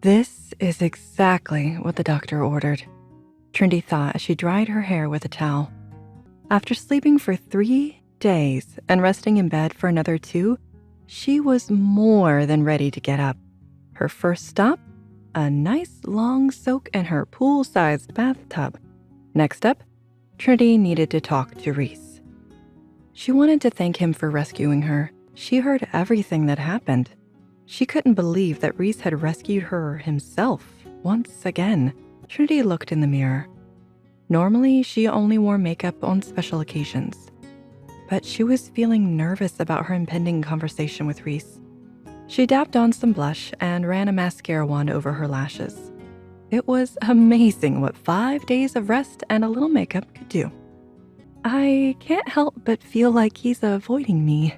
This is exactly what the doctor ordered, Trinity thought as she dried her hair with a towel. After sleeping for 3 days and resting in bed for another 2, she was more than ready to get up. Her first stop, a nice long soak in her pool-sized bathtub. Next up, Trinity needed to talk to Reece. She wanted to thank him for rescuing her. She heard everything that happened. She couldn't believe that Reece had rescued her himself once again. Trinity looked in the mirror. Normally, she only wore makeup on special occasions, but she was feeling nervous about her impending conversation with Reece. She dabbed on some blush and ran a mascara wand over her lashes. It was amazing what 5 days of rest and a little makeup could do. I can't help but feel like he's avoiding me,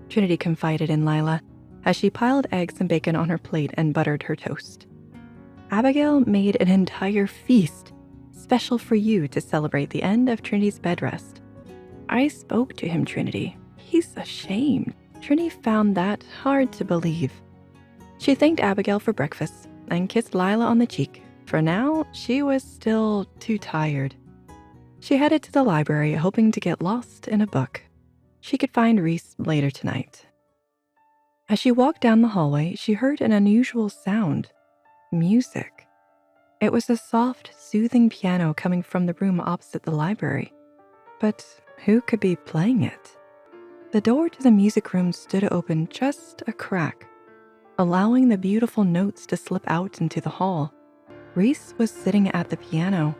Trinity confided in Lila as she piled eggs and bacon on her plate and buttered her toast. Abigail made an entire feast, special for you to celebrate the end of Trinity's bed rest. I spoke to him, Trinity. He's ashamed. Trinity found that hard to believe. She thanked Abigail for breakfast and kissed Lila on the cheek. For now, she was still too tired. She headed to the library, hoping to get lost in a book. She could find Reece later tonight. As she walked down the hallway, she heard an unusual sound. Music. It was a soft, soothing piano coming from the room opposite the library. But who could be playing it? The door to the music room stood open just a crack, allowing the beautiful notes to slip out into the hall. Reece was sitting at the piano,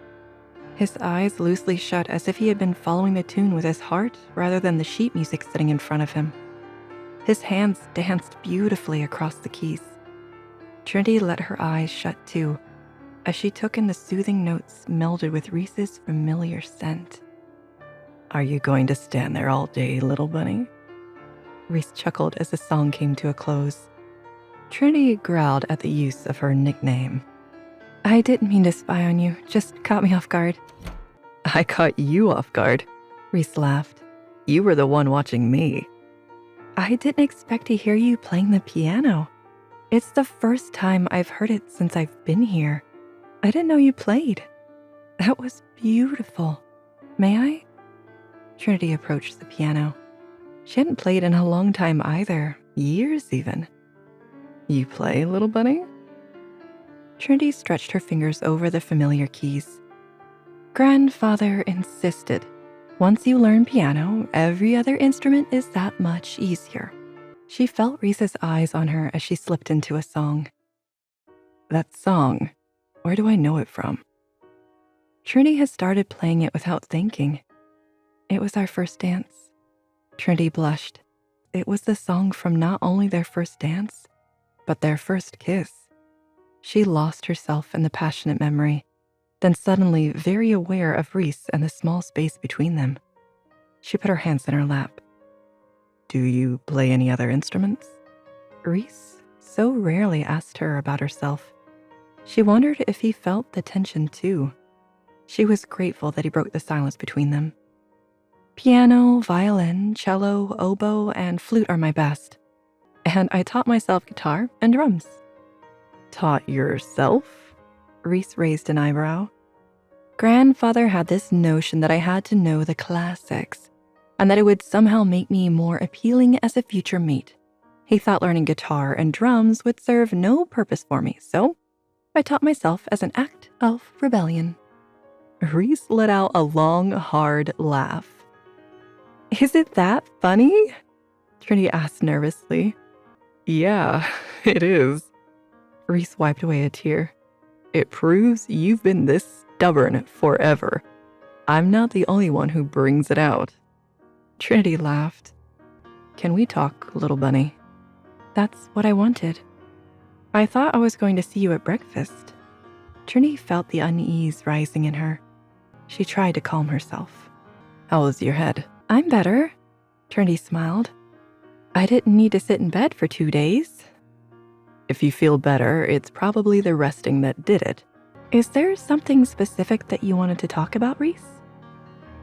his eyes loosely shut as if he had been following the tune with his heart rather than the sheet music sitting in front of him. His hands danced beautifully across the keys. Trinity let her eyes shut too, as she took in the soothing notes melded with Reece's familiar scent. "Are you going to stand there all day, little bunny?" Reece chuckled as the song came to a close. Trinity growled at the use of her nickname. "I didn't mean to spy on you, just caught me off guard." "I caught you off guard," Reece laughed. "You were the one watching me." "I didn't expect to hear you playing the piano. It's the first time I've heard it since I've been here. I didn't know you played. That was beautiful. May I?" Trinity approached the piano. She hadn't played in a long time either, years even. "You play, little bunny?" Trinity stretched her fingers over the familiar keys. "Grandfather insisted. Once you learn piano, every other instrument is that much easier." She felt Reece's eyes on her as she slipped into a song. "That song, where do I know it from?" Trinity has started playing it without thinking. "It was our first dance." Trinity blushed. It was the song from not only their first dance, but their first kiss. She lost herself in the passionate memory, then suddenly very aware of Reece and the small space between them. She put her hands in her lap. "Do you play any other instruments?" Reece so rarely asked her about herself. She wondered if he felt the tension too. She was grateful that he broke the silence between them. "Piano, violin, cello, oboe, and flute are my best. And I taught myself guitar and drums." "Taught yourself?" Reece raised an eyebrow. "Grandfather had this notion that I had to know the classics, and that it would somehow make me more appealing as a future mate. He thought learning guitar and drums would serve no purpose for me, so I taught myself as an act of rebellion." Reece let out a long, hard laugh. "Is it that funny?" Trinity asked nervously. "Yeah, it is." Reece wiped away a tear. "It proves you've been this stubborn forever. I'm not the only one who brings it out." Trinity laughed. "Can we talk, little bunny?" "That's what I wanted. I thought I was going to see you at breakfast." Trinity felt the unease rising in her. She tried to calm herself. "How is your head?" "I'm better," Trinity smiled. "I didn't need to sit in bed for 2 days." "If you feel better, it's probably the resting that did it." "Is there something specific that you wanted to talk about, Reece?"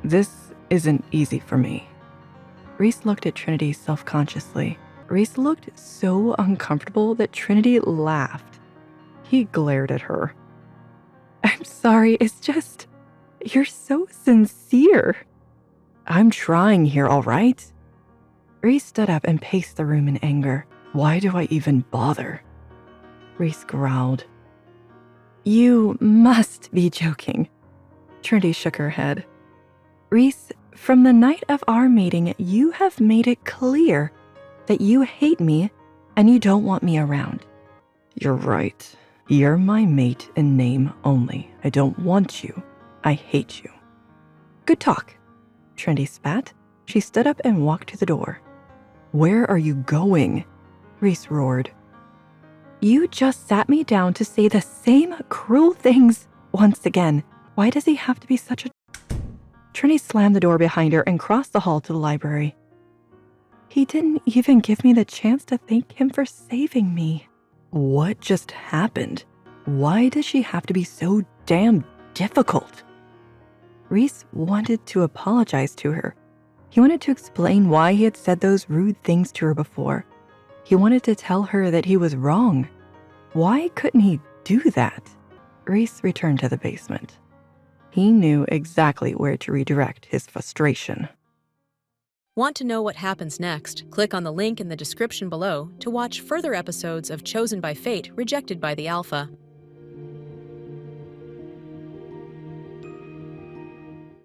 "This isn't easy for me." Reece looked at Trinity self-consciously. Reece looked so uncomfortable that Trinity laughed. He glared at her. I'm sorry, it's just, you're so sincere. I'm trying here, all right? Reece stood up and paced the room in anger. Why do I even bother? Reece growled. You must be joking. Trinity shook her head. Reece, from the night of our meeting, you have made it clear that you hate me and you don't want me around. You're right. You're my mate in name only. I don't want you. I hate you. Good talk. Trinity spat. She stood up and walked to the door. Where are you going? Reece roared. You just sat me down to say the same cruel things once again. Why does he have to be such a... Trinity slammed the door behind her and crossed the hall to the library. He didn't even give me the chance to thank him for saving me. What just happened? Why does she have to be so damn difficult? Reece wanted to apologize to her. He wanted to explain why he had said those rude things to her before. He wanted to tell her that he was wrong. Why couldn't he do that? Reece returned to the basement. He knew exactly where to redirect his frustration. Want to know what happens next? Click on the link in the description below to watch further episodes of Chosen by Fate, Rejected by the Alpha.